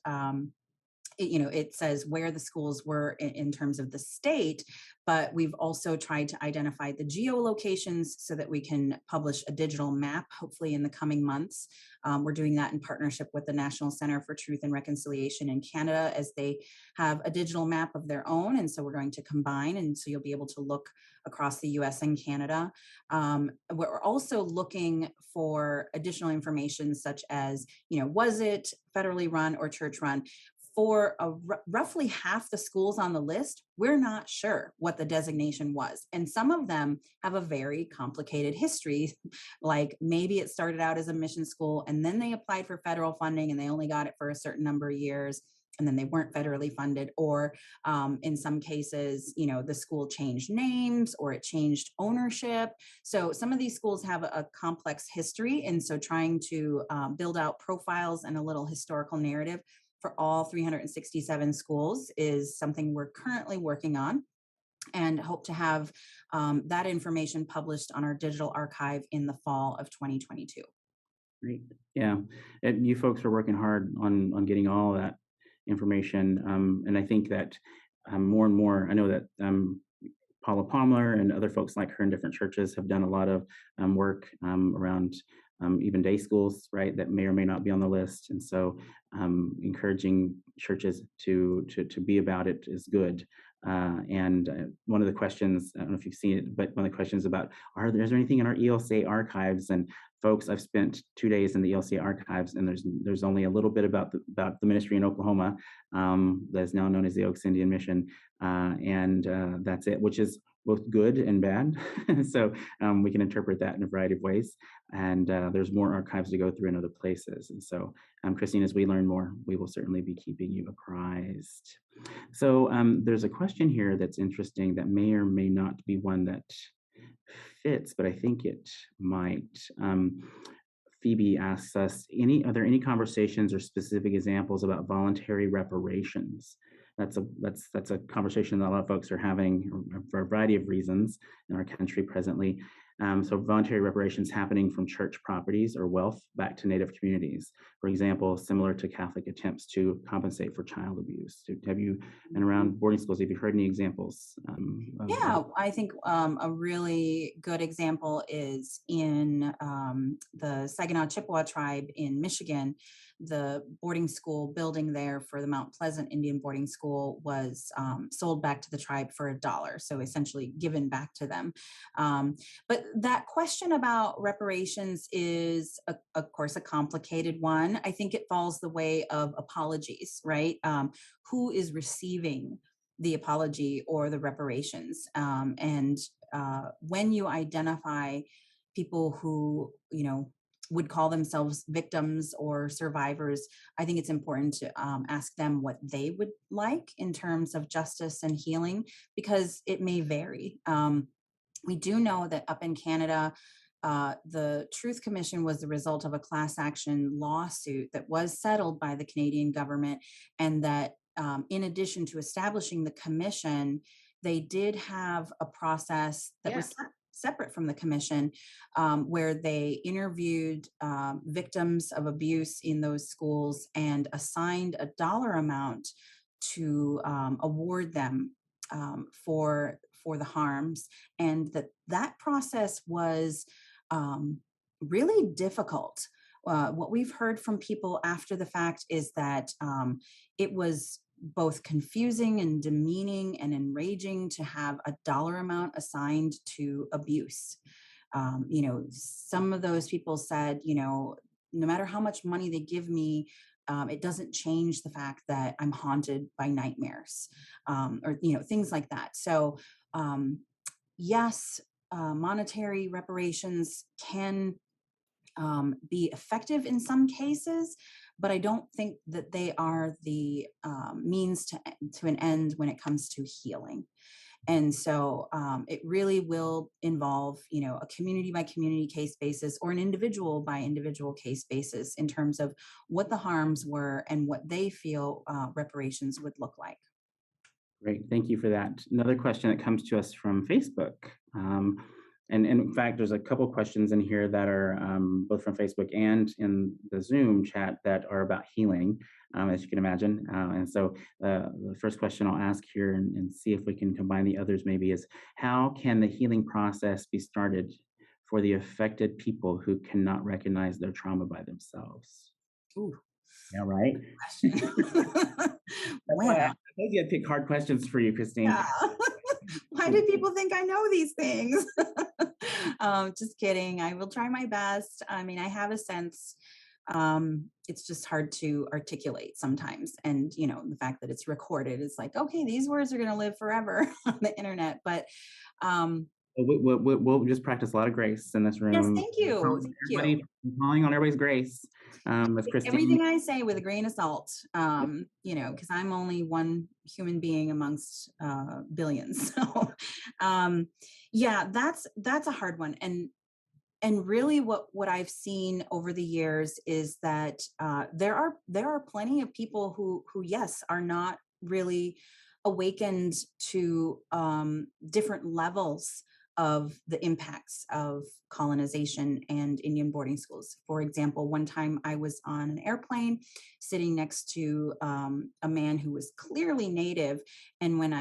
it says where the schools were in terms of the state, but we've also tried to identify the geolocations so that we can publish a digital map, hopefully in the coming months. We're doing that in partnership with the National Center for Truth and Reconciliation in Canada, as they have a digital map of their own. And so we're going to combine, and so you'll be able to look across the US and Canada. We're also looking for additional information such as, was it federally run or church run? For roughly half the schools on the list, we're not sure what the designation was. And some of them have a very complicated history. Like maybe it started out as a mission school and then they applied for federal funding and they only got it for a certain number of years and then they weren't federally funded. Or in some cases, the school changed names or it changed ownership. So some of these schools have a complex history. And so trying to build out profiles and a little historical narrative for all 367 schools is something we're currently working on, and hope to have that information published on our digital archive in the fall of 2022. Great. Yeah. And you folks are working hard on getting all that information. And I think that more and more, I know that Paula Palmer and other folks like her in different churches have done a lot of work around even day schools, right, that may or may not be on the list. And so encouraging churches to be about it is good. And one of the questions, I don't know if you've seen it, but one of the questions about, is there anything in our ELCA archives? And folks, I've spent 2 days in the ELCA archives, and there's only a little bit about the ministry in Oklahoma that is now known as the Oaks Indian Mission, and that's it, which is both good and bad. So we can interpret that in a variety of ways. And there's more archives to go through in other places. And so, Christine, as we learn more, we will certainly be keeping you apprised. So there's a question here that's interesting that may or may not be one that fits, but I think it might. Phoebe asks us, are there any conversations or specific examples about voluntary reparations? That's a conversation that a lot of folks are having for a variety of reasons in our country presently. So voluntary reparations happening from church properties or wealth back to Native communities. For example, similar to Catholic attempts to compensate for child abuse. Have you, and around boarding schools, have you heard any examples? Yeah, I think a really good example is in the Saginaw Chippewa tribe in Michigan. The boarding school building there for the Mount Pleasant Indian Boarding School was sold back to the tribe for $1, so essentially given back to them. But that question about reparations is, of course, a complicated one. I think it falls the way of apologies, right? Who is receiving the apology or the reparations? And when you identify people who, would call themselves victims or survivors, I think it's important to ask them what they would like in terms of justice and healing, because it may vary. We do know that up in Canada, the Truth Commission was the result of a class action lawsuit that was settled by the Canadian government, and that in addition to establishing the commission, they did have a process that was separate from the commission, where they interviewed victims of abuse in those schools and assigned a dollar amount to award them for the harms, and that process was really difficult. what we've heard from people after the fact is that it was both confusing and demeaning and enraging to have a dollar amount assigned to abuse. Some of those people said, no matter how much money they give me, it doesn't change the fact that I'm haunted by nightmares, or things like that. So yes, monetary reparations can be effective in some cases, but I don't think that they are the means to an end when it comes to healing. And so it really will involve, a community by community case basis or an individual by individual case basis in terms of what the harms were and what they feel reparations would look like. Great, thank you for that. Another question that comes to us from Facebook. And in fact, there's a couple questions in here that are both from Facebook and in the Zoom chat that are about healing, as you can imagine. And so the first question I'll ask here and see if we can combine the others maybe is, how can the healing process be started for the affected people who cannot recognize their trauma by themselves? Ooh, Yeah, right. question. Well, I Wow. told you I'd pick hard questions for you, Christine. Yeah. Why do people think I know these things? Just kidding. I will try my best. I mean, I have a sense. It's just hard to articulate sometimes. And, the fact that it's recorded is like, okay, these words are going to live forever on the internet. But um, We'll just practice a lot of grace in this yes, room. thank you. Thank you. Everybody, I'm calling on everybody's grace. As Take Christine, everything I say with a grain of salt, because I'm only one human being amongst billions. So, yeah, that's a hard one. And really, what I've seen over the years is that there are plenty of people who yes are not really awakened to different levels of the impacts of colonization and Indian boarding schools. For example, one time I was on an airplane sitting next to a man who was clearly Native, and when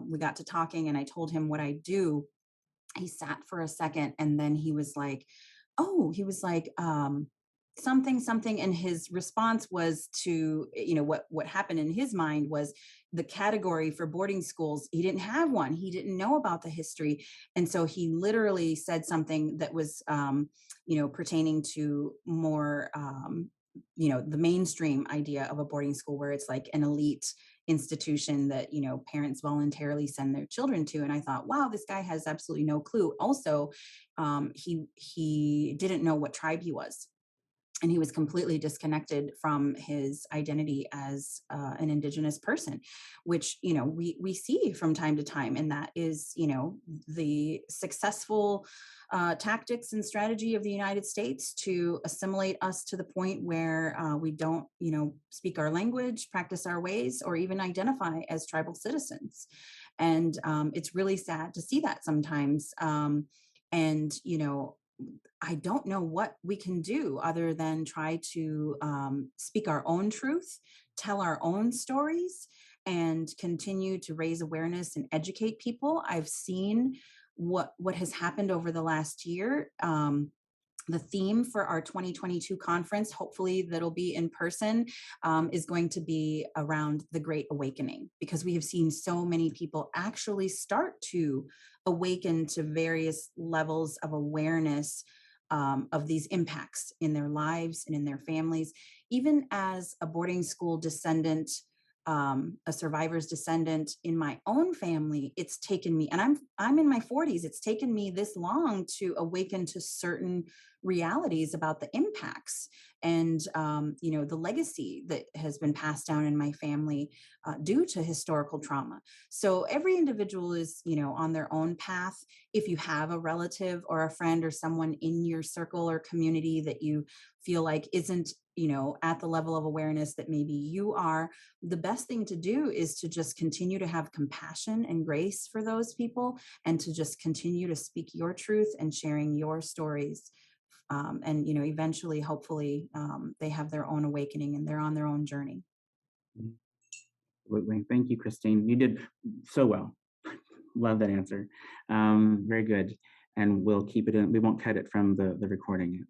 we got to talking and I told him what I do, he sat for a second and then he was like, something something, and his response was to, what happened in his mind was the category for boarding schools, he didn't have one, he didn't know about the history, and so he literally said something that was pertaining to more the mainstream idea of a boarding school where it's like an elite institution that parents voluntarily send their children to. And I thought, wow, this guy has absolutely no clue. Also, he didn't know what tribe he was, and he was completely disconnected from his identity as an indigenous person, which we see from time to time, and that is the successful tactics and strategy of the United States to assimilate us to the point where we don't speak our language, practice our ways, or even identify as tribal citizens. And it's really sad to see that sometimes. And I don't know what we can do other than try to speak our own truth, tell our own stories, and continue to raise awareness and educate people. I've seen what has happened over the last year. The theme for our 2022 conference, hopefully that'll be in person, is going to be around the Great Awakening, because we have seen so many people actually start to awaken to various levels of awareness of these impacts in their lives and in their families. Even as a boarding school descendant, a survivor's descendant in my own family, it's taken me, and I'm in my 40s, it's taken me this long to awaken to certain realities about the impacts and the legacy that has been passed down in my family due to historical trauma. So every individual is on their own path. If you have a relative or a friend or someone in your circle or community that you feel like isn't at the level of awareness that maybe you are, the best thing to do is to just continue to have compassion and grace for those people, and to just continue to speak your truth and sharing your stories. And eventually, hopefully, they have their own awakening and they're on their own journey. absolutely. Thank you, Christine. You did so well. Love that answer. Very good. And we'll keep it in. We won't cut it from the recording.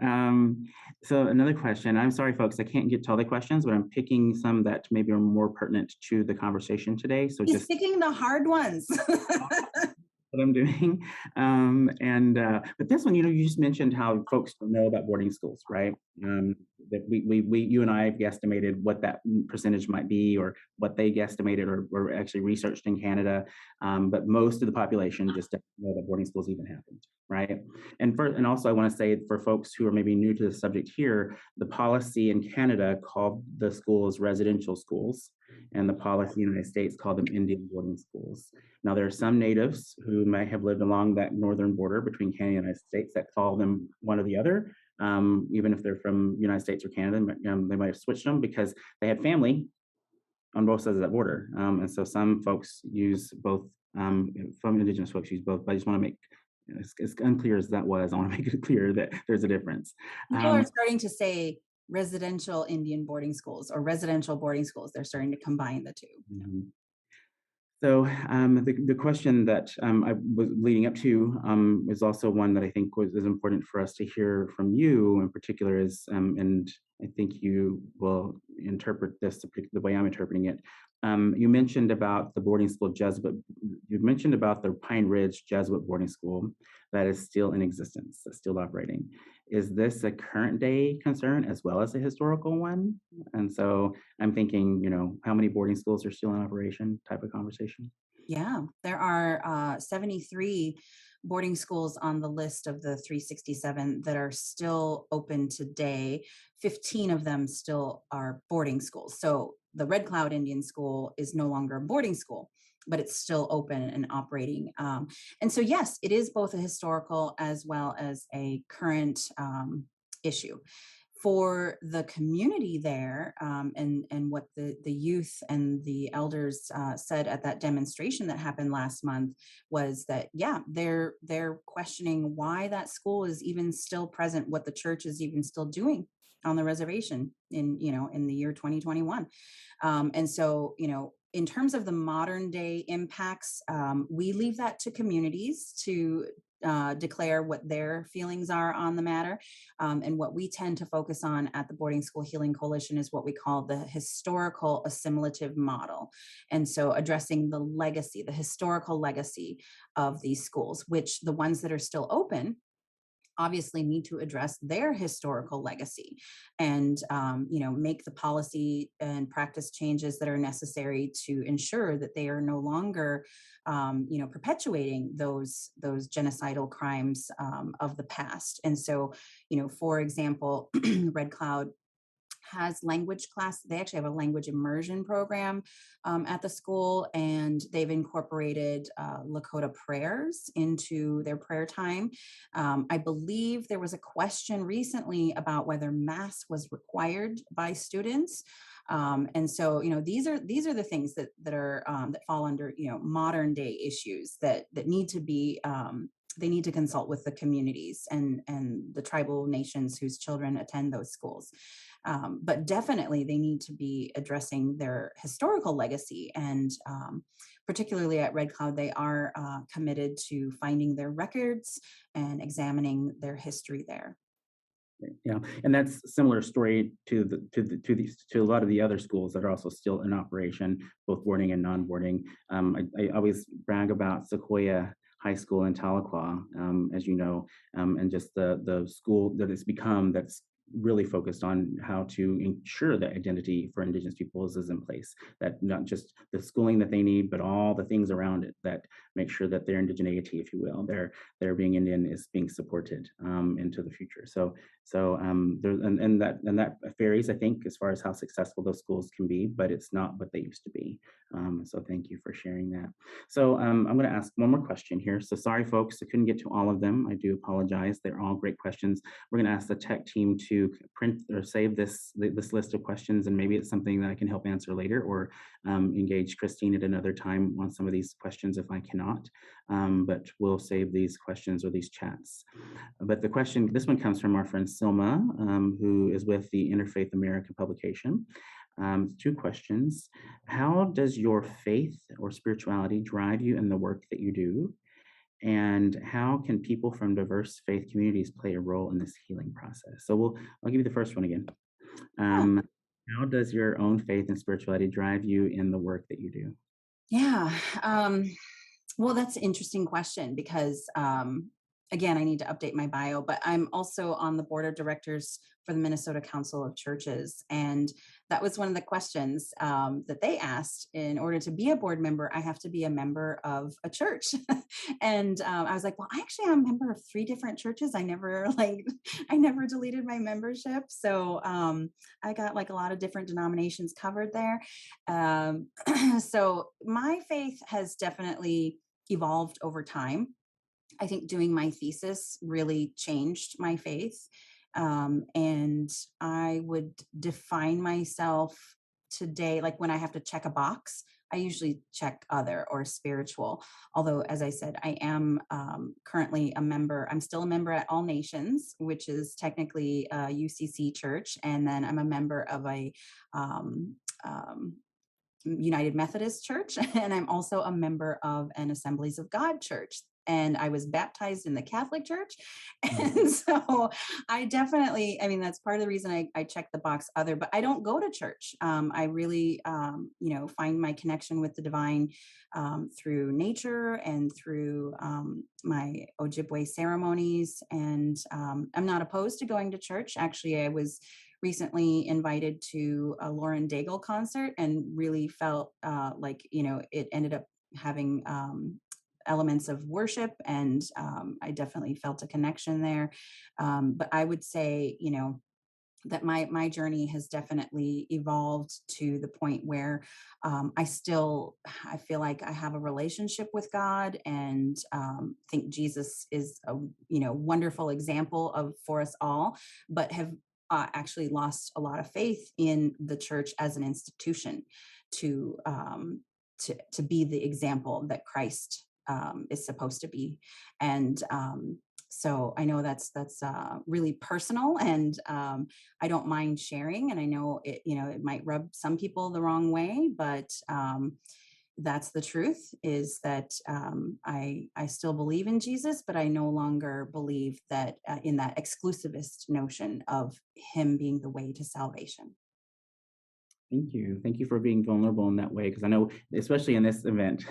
Um, so another question. I'm sorry, folks, I can't get to all the questions, but I'm picking some that maybe are more pertinent to the conversation today. So He's just picking the hard ones. what I'm doing. But this one, you just mentioned how folks don't know about boarding schools, right? That you and I have guesstimated what that percentage might be, or what they guesstimated, or actually researched in Canada. But most of the population just don't know that boarding schools even happened, right? And also, I want to say for folks who are maybe new to the subject here, the policy in Canada called the schools residential schools, and the policy in the United States called them Indian boarding schools. Now, there are some natives who may have lived along that northern border between Canada and the United States that call them one or the other. Even if they're from the United States or Canada, they might have switched them because they had family on both sides of that border. And so some folks use both, some Indigenous folks use both, but I just want to make as unclear as that was, I want to make it clear that there's a difference. People are starting to say residential Indian boarding schools or residential boarding schools. They're starting to combine the two. Mhm. So the question that I was leading up to is also one that I think is important for us to hear from you in particular is, and I think you will interpret this the way I'm interpreting it. You mentioned about the boarding school Jesuit, you mentioned about the Pine Ridge Jesuit boarding school that is still in existence, that's still operating. Is this a current day concern as well as a historical one? And so I'm thinking, how many boarding schools are still in operation type of conversation. Yeah, there are 73 boarding schools on the list of the 367 that are still open today. 15 of them still are boarding schools. So the Red Cloud Indian School is no longer a boarding school, but it's still open and operating. And so, yes, it is both a historical as well as a current issue for the community there, and what the youth and the elders said at that demonstration that happened last month was that, yeah, they're questioning why that school is even still present, what the church is even still doing on the reservation in the year 2021. And so, in terms of the modern day impacts, we leave that to communities to declare what their feelings are on the matter. And what we tend to focus on at the Boarding School Healing Coalition is what we call the historical assimilative model. And so addressing the legacy, the historical legacy of these schools, which the ones that are still open obviously need to address their historical legacy and make the policy and practice changes that are necessary to ensure that they are no longer perpetuating those genocidal crimes of the past. And so, for example, Red Cloud has language class. They actually have a language immersion program at the school, and they've incorporated Lakota prayers into their prayer time. I believe there was a question recently about whether mass was required by students. And so, these are the things that are that fall under modern day issues that need to be. They need to consult with the communities and the tribal nations whose children attend those schools. But definitely they need to be addressing their historical legacy. And particularly at Red Cloud, they are committed to finding their records and examining their history there. Yeah, and that's a similar story to a lot of the other schools that are also still in operation, both boarding and non-boarding. I always brag about Sequoia High School in Tahlequah, as you know, and just the school that it's become that's really focused on how to ensure that identity for Indigenous peoples is in place. That not just the schooling that they need, but all the things around it that make sure that their indigeneity, if you will, their being Indian is being supported into the future. So there, and that varies, I think, as far as how successful those schools can be, but it's not what they used to be. So thank you for sharing that. So I'm going to ask one more question here. So sorry, folks, I couldn't get to all of them. I do apologize. They're all great questions. We're going to ask the tech team to print or save this list of questions, and maybe it's something that I can help answer later, or engage Christine at another time on some of these questions if I cannot. But we'll save these questions or these chats. But this one comes from our friend Silma, who is with the Interfaith American publication. Two questions. How does your faith or spirituality drive you in the work that you do? And how can people from diverse faith communities play a role in this healing process? So I'll give you the first one again. Yeah. Um, how does your own faith and spirituality drive you in the work that you do? Yeah. Well, that's an interesting question because, again, I need to update my bio, but I'm also on the board of directors for the Minnesota Council of Churches. And that was one of the questions that they asked. In order to be a board member, I have to be a member of a church. And I was like, well, I actually am a member of 3 different churches. I never I never deleted my membership. So I got like a lot of different denominations covered there. Um, so my faith has definitely evolved over time. I think doing my thesis really changed my faith. And I would define myself today, like when I have to check a box, I usually check other or spiritual. Although, as I said, I am currently a member, I'm still a member at All Nations, which is technically a UCC church. And then I'm a member of a um, um, United Methodist Church, and I'm also a member of an Assemblies of God church. And I was baptized in the Catholic Church. Mhm. And so I definitely, I mean, that's part of the reason I check the box other, but I don't go to church. I really, find my connection with the divine through nature and through my Ojibwe ceremonies. And I'm not opposed to going to church. Actually, I was recently invited to a Lauren Daigle concert and really felt it ended up having elements of worship, and I definitely felt a connection there. But I would say, that my journey has definitely evolved to the point where I feel like I have a relationship with God, and think Jesus is a wonderful example of for us all, but have actually lost a lot of faith in the church as an institution to to be the example that Christ is supposed to be. And so I know that's really personal, and I don't mind sharing. And I know it might rub some people the wrong way, but that's the truth. Is that I still believe in Jesus, but I no longer believe that in that exclusivist notion of him being the way to salvation. Thank you. Thank you for being vulnerable in that way, because I know, especially in this event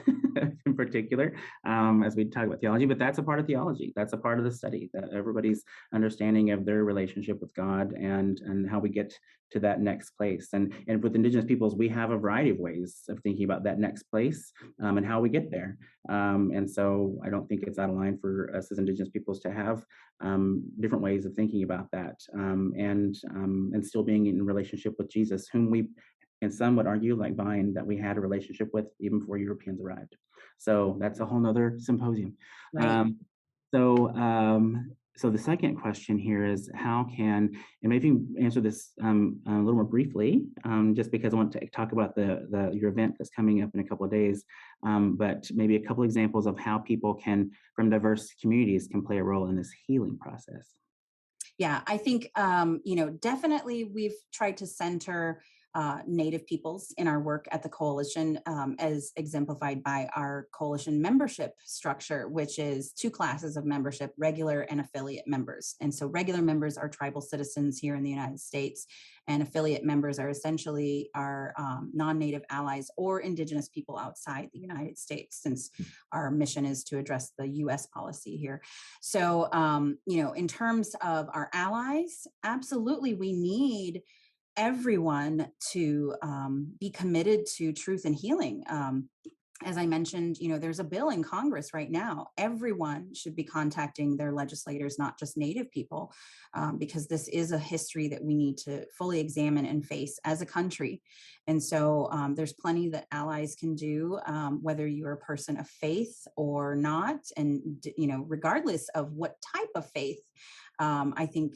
in particular, as we talk about theology, but that's a part of theology. That's a part of the study, that everybody's understanding of their relationship with God and how we get to that next place. And with Indigenous peoples, we have a variety of ways of thinking about that next place and how we get there. And so I don't think it's out of line for us as Indigenous peoples to have different ways of thinking about that, and still being in relationship with Jesus, whom we, and some would argue, like Vine, that we had a relationship with even before Europeans arrived. So that's a whole nother symposium. Right. Um, so the second question here is how can, and maybe you can answer this a little more briefly, just because I want to talk about the your event that's coming up in a couple of days, but maybe a couple examples of how people can, from diverse communities, can play a role in this healing process. Yeah, I think definitely we've tried to center Native peoples in our work at the coalition, as exemplified by our coalition membership structure, which is 2 classes of membership: regular and affiliate members. And so, regular members are tribal citizens here in the United States, and affiliate members are essentially our non-Native allies or Indigenous people outside the United States, since our mission is to address the U.S. policy here. So, in terms of our allies, absolutely, we need everyone to be committed to truth and healing. As I mentioned, there's a bill in Congress right now. Everyone should be contacting their legislators, not just Native people, because this is a history that we need to fully examine and face as a country. And so there's plenty that allies can do, whether you're a person of faith or not, and regardless of what type of faith. I think,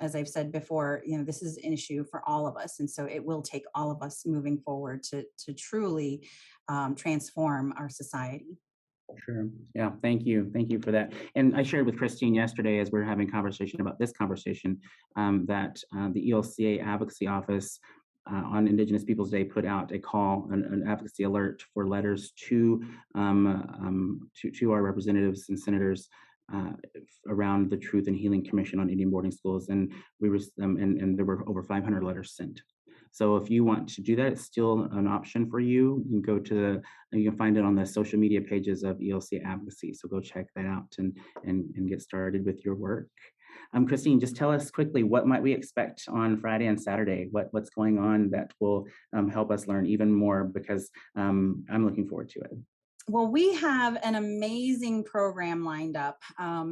as I've said before, this is an issue for all of us. And so it will take all of us moving forward to truly transform our society. Sure. Yeah. Thank you. Thank you for that. And I shared with Christine yesterday, as we are having conversation about this conversation, that the ELCA Advocacy Office on Indigenous Peoples Day, put out a call, an advocacy alert for letters to our representatives and senators around the Truth and Healing Commission on Indian boarding schools, and and there were over 500 letters sent. So if you want to do that, it's still an option for you. You can go to you can find it on the social media pages of ELC Advocacy. So go check that out and get started with your work. Christine, just tell us quickly, what might we expect on Friday and Saturday? What's going on that will help us learn even more, because I'm looking forward to it. Well, we have an amazing program lined up.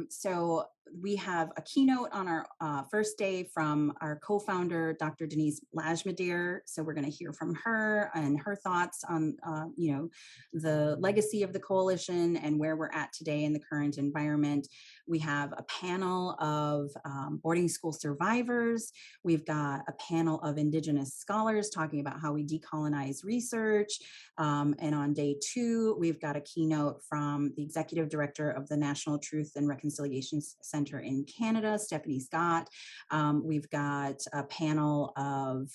So we have a keynote on our first day from our co-founder, Dr. Denise Lajmadir. So we're going to hear from her and her thoughts on, the legacy of the coalition and where we're at today in the current environment. We have a panel of boarding school survivors. We've got a panel of Indigenous scholars talking about how we decolonize research. And on day 2, we've got a keynote from the executive director of the National Truth and Reconciliation Center in Canada, Stephanie Scott. We've got a panel of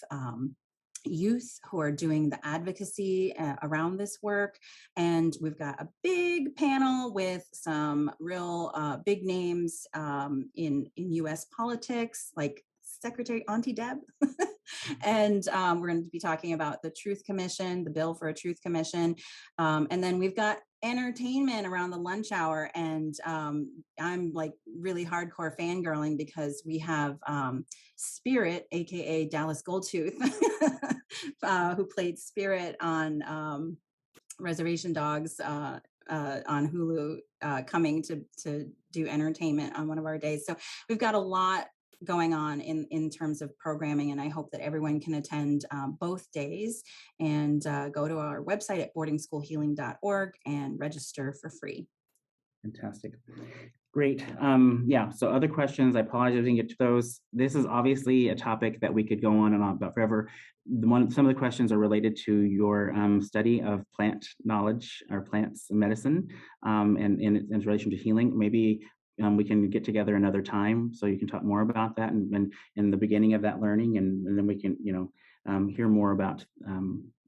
youth who are doing the advocacy around this work. And we've got a big panel with some real big names in US politics, like Secretary Auntie Deb. And we're going to be talking about the Truth Commission, the bill for a Truth Commission. And then we've got entertainment around the lunch hour. And I'm like really hardcore fangirling because we have Spirit, AKA Dallas Goldtooth, who played Spirit on Reservation Dogs on Hulu, coming to do entertainment on one of our days. So we've got a lot going on in terms of programming, and I hope that everyone can attend both days and go to our website at boardingschoolhealing.org and register for free. Fantastic. Great. Yeah, so other questions, I apologize I didn't get to those. This is obviously a topic that we could go on and on about forever. Some of the questions are related to your study of plant knowledge or plants medicine, and in relation to healing. Maybe we can get together another time so you can talk more about that and the beginning of that learning, and then we can hear more about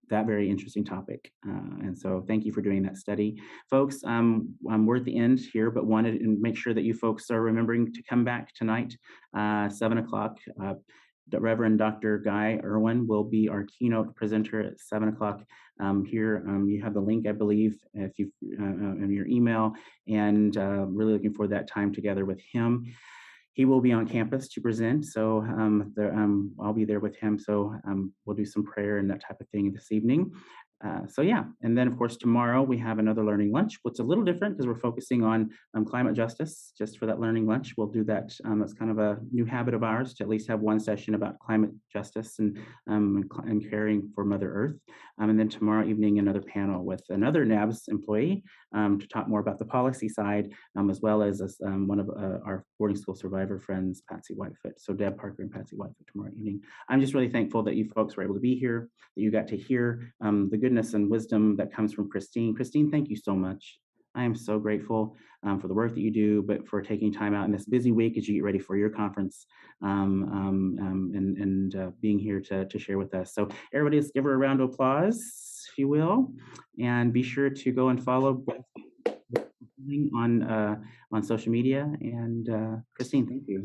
that very interesting topic. And so thank you for doing that study. Folks, we're at the end here, but wanted to make sure that you folks are remembering to come back tonight, 7 o'clock. The Reverend Dr. Guy Irwin will be our keynote presenter at 7 o'clock. Here, you have the link, I believe, if you in your email, and really looking for that time together with him. He will be on campus to present, so I'll be there with him. So we'll do some prayer and that type of thing this evening. So yeah, and then of course tomorrow we have another learning lunch, which is a little different because we're focusing on climate justice. Just for that learning lunch, we'll do that. That's kind of a new habit of ours to at least have one session about climate justice and caring for Mother Earth. And then tomorrow evening, another panel with another NABS employee to talk more about the policy side, as well as one of our boarding school survivor friends, Patsy Whitefoot. So Deb Parker and Patsy Whitefoot tomorrow evening. I'm just really thankful that you folks were able to be here, that you got to hear the goodness and wisdom that comes from Christine. Christine, thank you so much. I am so grateful for the work that you do, but for taking time out in this busy week as you get ready for your conference and being here to share with us. So everybody, let's give her a round of applause, if you will, and be sure to go and follow on social media. And Christine, thank you.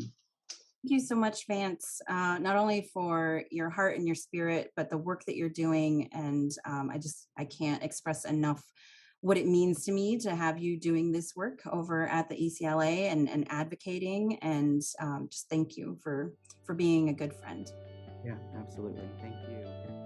Thank you so much, Vance, not only for your heart and your spirit, but the work that you're doing. And I can't express enough what it means to me to have you doing this work over at the ECLA and advocating. And just thank you for being a good friend. Yeah, absolutely. Thank you.